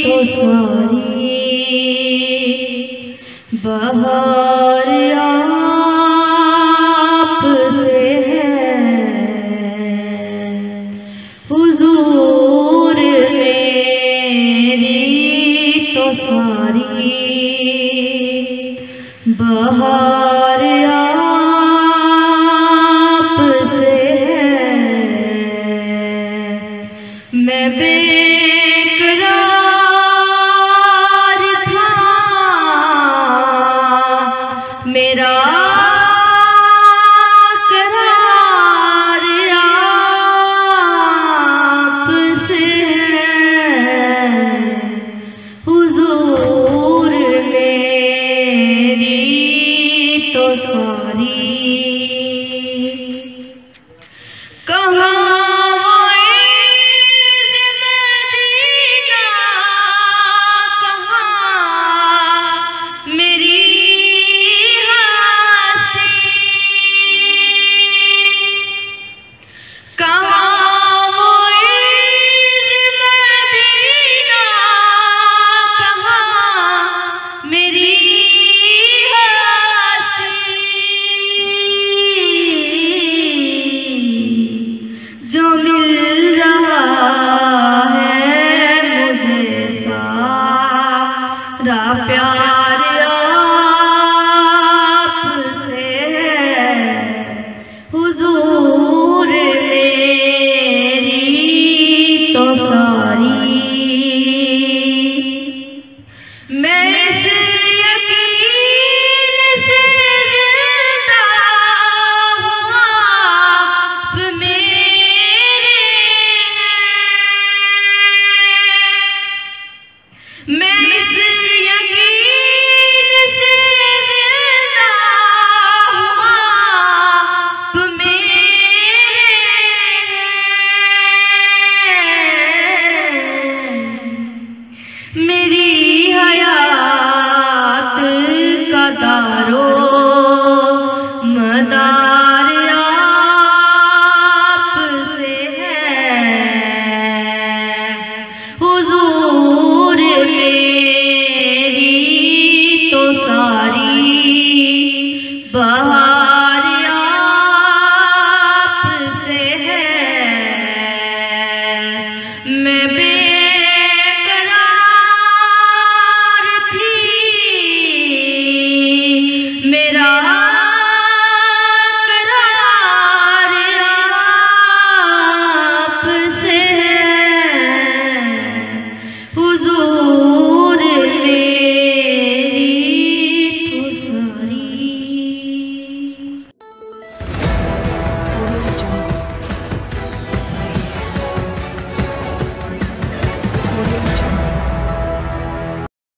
तो सारी बहार आपसे है, हुजूर मेरी तो सारी बहार आपसे है। मैं बेकरार था, मेरा करार आपसे है, हुजूर मेरी तो सारी। कहाँ जो मिल रहा है मुझे सारा प्यार आपसे है, हुजूर मेरी तो सारी। मैं इस यकीन से जिंदा हूँ, आप मेरे हैं। मैं इस यकीन से जिंदा हूँ, आप मेरे हैं। मेरी